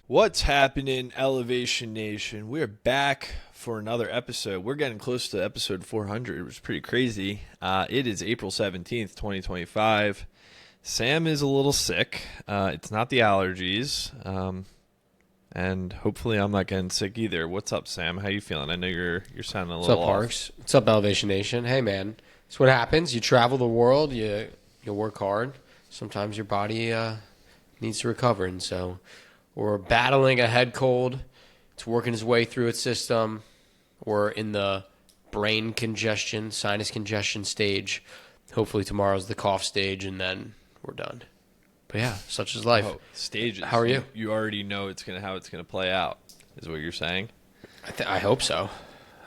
What's happening, Elevation Nation? We're back for another episode. We're getting close to episode 400. It was pretty crazy. It is April 17th, 2025. Sam is a little sick. It's not the allergies. And hopefully I'm not getting sick either. What's up, Sam? How you feeling? I know you're sounding a little off. What's up, Parks? What's up, Elevation Nation? Hey, man. It's what happens. You travel the world. You work hard. Sometimes your body needs to recover. And so we're battling a head cold. It's working its way through its system. We're in the brain congestion, sinus congestion stage. Hopefully tomorrow's the cough stage, and then we're done. But yeah, such is life. Oh, stages. How are you? You already know how it's gonna play out, is what you're saying? I hope so.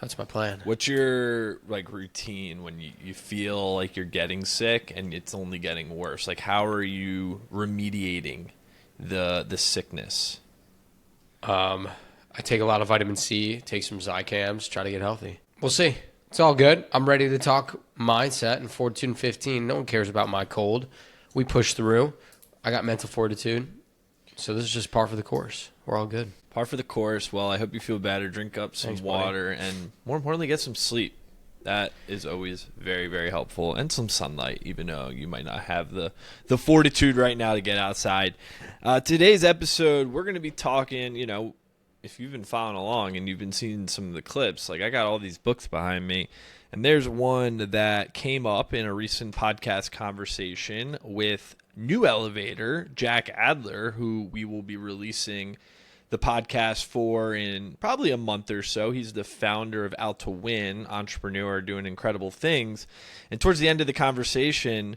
That's my plan. What's your routine when you feel like you're getting sick and it's only getting worse? Like, how are you remediating the sickness? I take a lot of vitamin C, take some Zicams, try to get healthy. We'll see. It's all good. I'm ready to talk mindset and Fortitude 15. No one cares about my cold. We push through. I got mental fortitude. So this is just par for the course. We're all good. Par for the course. Well, I hope you feel better. Drink up some water, and more importantly, get some sleep. That is always very, very helpful. And some sunlight, even though you might not have the fortitude right now to get outside. Today's episode, we're going to be talking, if you've been following along and you've been seeing some of the clips, I got all these books behind me. And there's one that came up in a recent podcast conversation with new elevator, Jack Adler, who we will be releasing the podcast for in probably a month or so. He's the founder of Out to Win, entrepreneur doing incredible things. And towards the end of the conversation,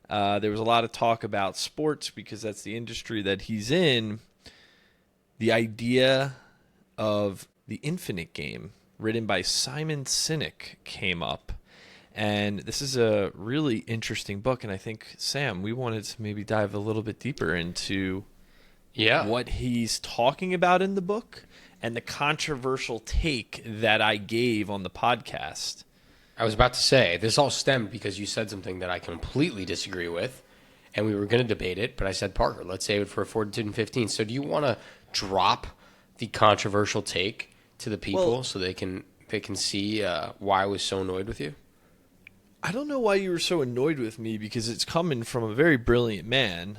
there was a lot of talk about sports because that's the industry that he's in. The idea of The Infinite Game, written by Simon Sinek, came up. And this is a really interesting book. And I think, Sam, we wanted to maybe dive a little bit deeper into what he's talking about in the book and the controversial take that I gave on the podcast. I was about to say, this all stemmed because you said something that I completely disagree with, and we were going to debate it, but I said, Parker, let's save it for Fortitude 15. So do you want to drop the controversial take to the people so they can see why I was so annoyed with you? I don't know why you were so annoyed with me, because it's coming from a very brilliant man.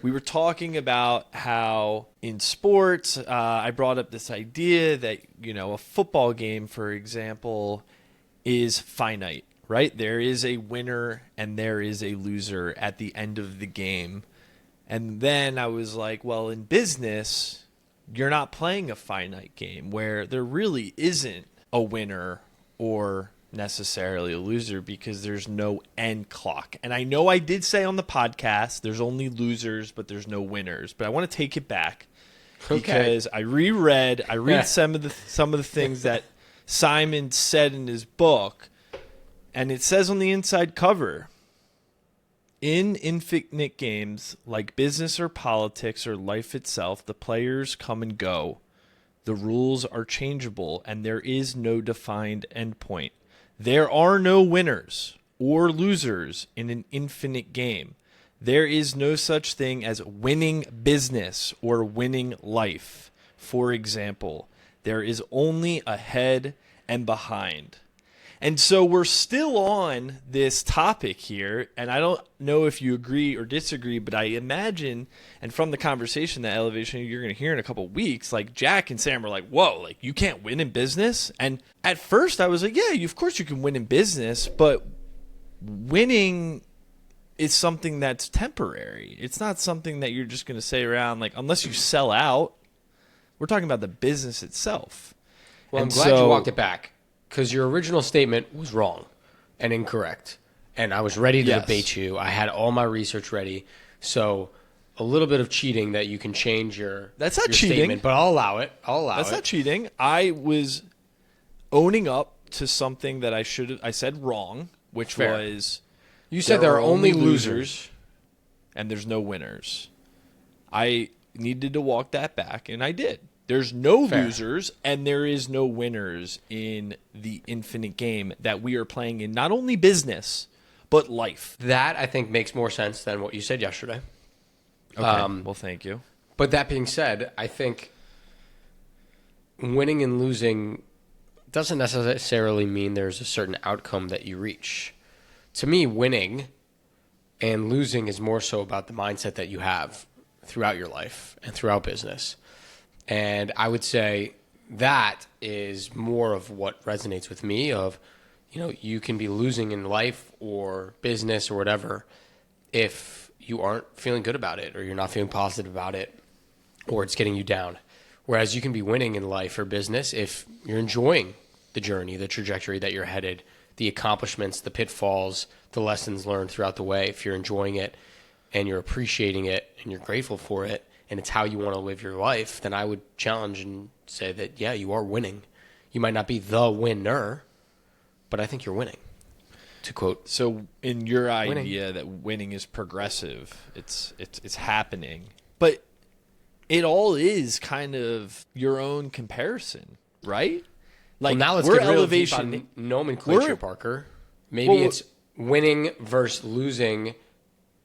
We were talking about how in sports, I brought up this idea that, a football game, for example, is finite, right? There is a winner and there is a loser at the end of the game. And then I was like, well, in business, you're not playing a finite game where there really isn't a winner or necessarily a loser, because there's no end clock. And I know I did say on the podcast there's only losers but there's no winners, but I want to take it back because I reread some of the things that Simon said in his book, and it says on the inside cover, in infinite games like business or politics or life itself, the players come and go. The rules are changeable and there is no defined endpoint. There are no winners or losers in an infinite game. There is no such thing as winning business or winning life. For example, there is only ahead and behind. And so we're still on this topic here, and I don't know if you agree or disagree, but I imagine, and from the conversation, that elevation you're going to hear in a couple of weeks, Jack and Sam are like, whoa, you can't win in business? And at first I was like, yeah, of course you can win in business, but winning is something that's temporary. It's not something that you're just going to say around, unless you sell out. We're talking about the business itself. Well, I'm glad you walked it back, because your original statement was wrong and incorrect. And I was ready to debate you. I had all my research ready. So a little bit of cheating that you can change your statement, but I'll allow it. That's not cheating. I was owning up to something that I said wrong, which was you said there are only losers and there's no winners. I needed to walk that back, and I did. There's no losers and there is no winners in the infinite game that we are playing in not only business, but life. That, I think, makes more sense than what you said yesterday. Okay. Well, thank you. But that being said, I think winning and losing doesn't necessarily mean there's a certain outcome that you reach. To me, winning and losing is more so about the mindset that you have throughout your life and throughout business. And I would say that is more of what resonates with me of, you can be losing in life or business or whatever if you aren't feeling good about it or you're not feeling positive about it or it's getting you down. Whereas you can be winning in life or business if you're enjoying the journey, the trajectory that you're headed, the accomplishments, the pitfalls, the lessons learned throughout the way. If you're enjoying it and you're appreciating it and you're grateful for it and it's how you want to live your life, then I would challenge and say that, yeah, you are winning. You might not be the winner, but I think you're winning, to quote. So in your Winning. idea that winning is progressive, it's happening. But it all is kind of your own comparison, right? Like, well, now let's we're get real elevation deep on nomenclature, Parker. Maybe it's winning versus losing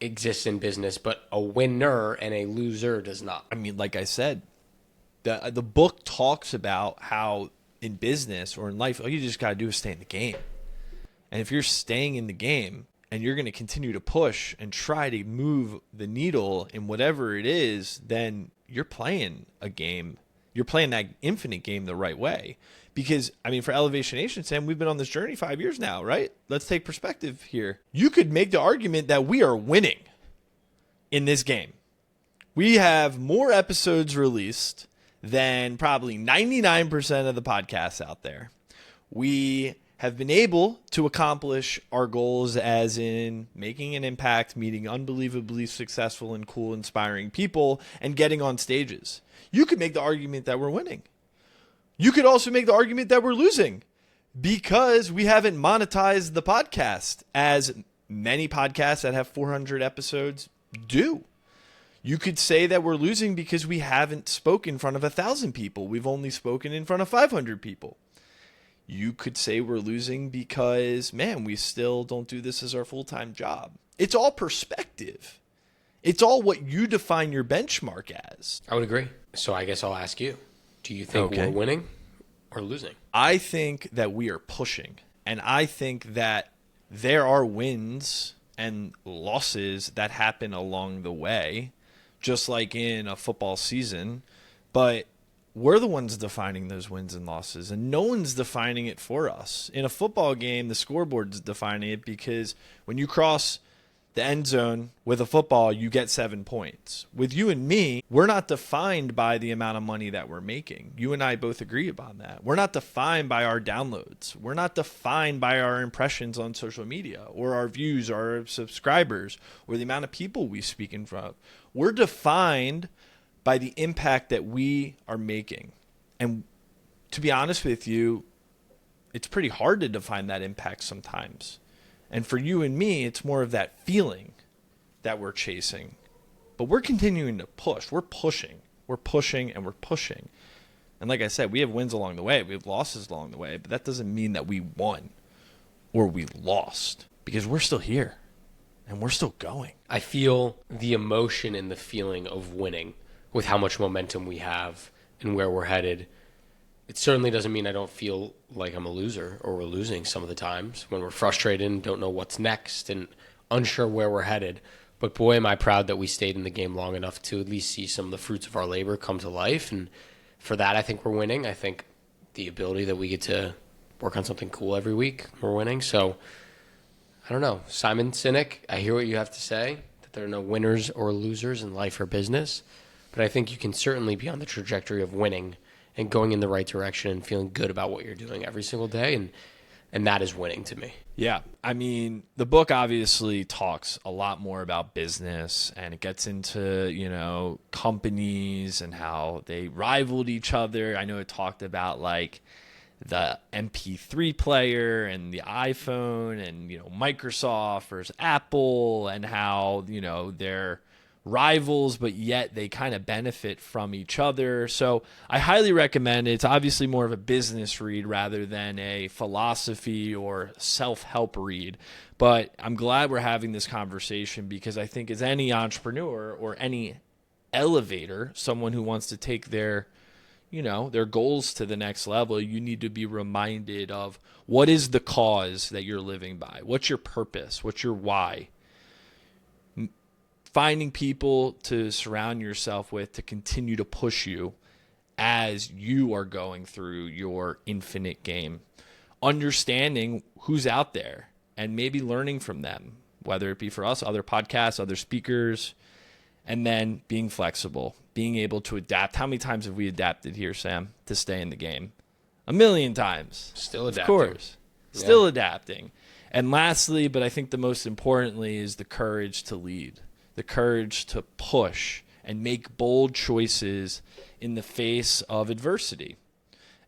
exists in business, but a winner and a loser does not. I mean, like I said, the book talks about how in business or in life, all you just got to do is stay in the game. And if you're staying in the game and you're going to continue to push and try to move the needle in whatever it is, then you're playing a game. You're playing that infinite game the right way. Because, I mean, for Elevation Nation, Sam, we've been on this journey 5 years now, right? Let's take perspective here. You could make the argument that we are winning in this game. We have more episodes released than probably 99% of the podcasts out there. We have been able to accomplish our goals as in making an impact, meeting unbelievably successful and cool, inspiring people, and getting on stages. You could make the argument that we're winning. You could also make the argument that we're losing because we haven't monetized the podcast as many podcasts that have 400 episodes do. You could say that we're losing because we haven't spoken in front of 1,000 people. We've only spoken in front of 500 people. You could say we're losing because, man, we still don't do this as our full-time job. It's all perspective. It's all what you define your benchmark as. I would agree. So I guess I'll ask you. Do you think we're winning or losing? I think that we are pushing. And I think that there are wins and losses that happen along the way, just like in a football season. But we're the ones defining those wins and losses, and no one's defining it for us. In a football game, the scoreboard's defining it because when you cross the end zone with a football, you get 7 points. With you and me, we're not defined by the amount of money that we're making. You and I both agree upon that. We're not defined by our downloads. We're not defined by our impressions on social media or our views, or our subscribers, or the amount of people we speak in front of. We're defined by the impact that we are making. And to be honest with you, it's pretty hard to define that impact sometimes. And for you and me, it's more of that feeling that we're chasing. But we're continuing to push. We're pushing. We're pushing and we're pushing. And like I said, we have wins along the way. We have losses along the way. But that doesn't mean that we won or we lost, because we're still here and we're still going. I feel the emotion and the feeling of winning with how much momentum we have and where we're headed. It certainly doesn't mean I don't feel like I'm a loser or we're losing some of the times when we're frustrated and don't know what's next and unsure where we're headed. But boy, am I proud that we stayed in the game long enough to at least see some of the fruits of our labor come to life. And for that, I think we're winning. I think the ability that we get to work on something cool every week, we're winning. So I don't know. Simon Sinek, I hear what you have to say, that there are no winners or losers in life or business. But I think you can certainly be on the trajectory of winning and going in the right direction and feeling good about what you're doing every single day. And that is winning to me. Yeah. I mean, the book obviously talks a lot more about business, and it gets into, companies and how they rivaled each other. I know it talked about like the MP3 player and the iPhone and, Microsoft versus Apple, and how, they're rivals, but yet they kind of benefit from each other. So I highly recommend it. It's obviously more of a business read rather than a philosophy or self-help read. But I'm glad we're having this conversation, because I think as any entrepreneur or any elevator, someone who wants to take their their goals to the next level, you need to be reminded of what is the cause that you're living by? What's your purpose? What's your why? Finding people to surround yourself with to continue to push you as you are going through your infinite game. Understanding who's out there and maybe learning from them, whether it be for us, other podcasts, other speakers, and then being flexible, being able to adapt. How many times have we adapted here, Sam, to stay in the game? 1,000,000 times. Still adapting. Of course. Still adapting. And lastly, but I think the most importantly, is the courage to lead, the courage to push and make bold choices in the face of adversity.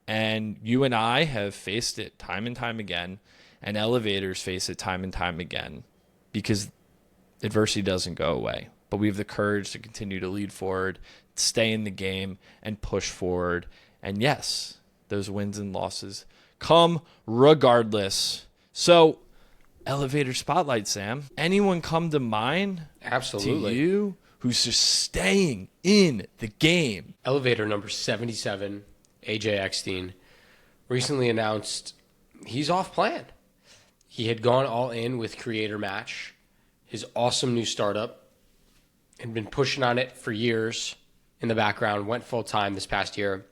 And you and I have faced it time and time again, and elevators face it time and time again, because adversity doesn't go away. But we have the courage to continue to lead forward, stay in the game, and push forward. And yes, those wins and losses come regardless. So, elevator spotlight, Sam. Anyone come to mind? Absolutely. To you who's just staying in the game? Elevator number 77, AJ Eckstein, recently announced he's off plan. He had gone all in with Creator Match, his awesome new startup, had been pushing on it for years in the background, went full time this past year,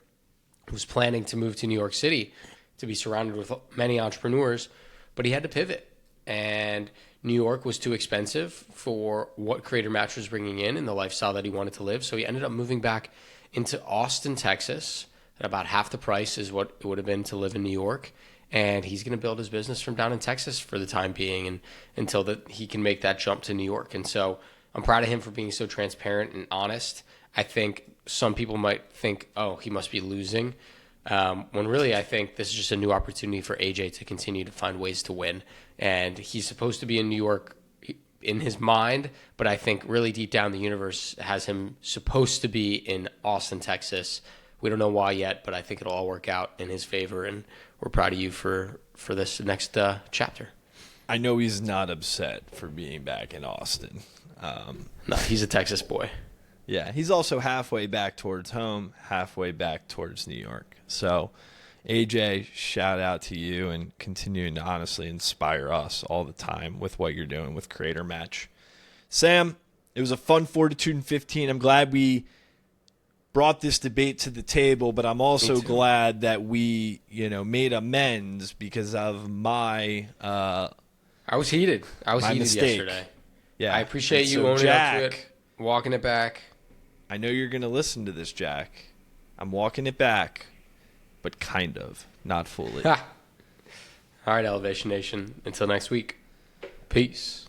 was planning to move to New York City to be surrounded with many entrepreneurs, but he had to pivot. And New York was too expensive for what Creator Match was bringing in and the lifestyle that he wanted to live. So he ended up moving back into Austin, Texas, at about half the price is what it would have been to live in New York. And he's going to build his business from down in Texas for the time being, and until that he can make that jump to New York. And so I'm proud of him for being so transparent and honest. I think some people might think, oh, he must be losing, when really I think this is just a new opportunity for AJ to continue to find ways to win. And he's supposed to be in New York in his mind, but I think really deep down the universe has him supposed to be in Austin, Texas. We don't know why yet, but I think it'll all work out in his favor, and we're proud of you for this next chapter. I know he's not upset for being back in Austin. No, he's a Texas boy. Yeah, he's also halfway back towards home, halfway back towards New York. So, AJ, shout out to you and continuing to honestly inspire us all the time with what you're doing with Creator Match. Sam, it was a fun Fortitude in 15. I'm glad we brought this debate to the table, but I'm also glad that we, made amends because of my I was heated. mistake yesterday. Yeah. I appreciate you so owning Jack, up to it, walking it back. I know you're going to listen to this, Jack. I'm walking it back, but kind of, not fully. All right, Elevation Nation. Until next week. Peace.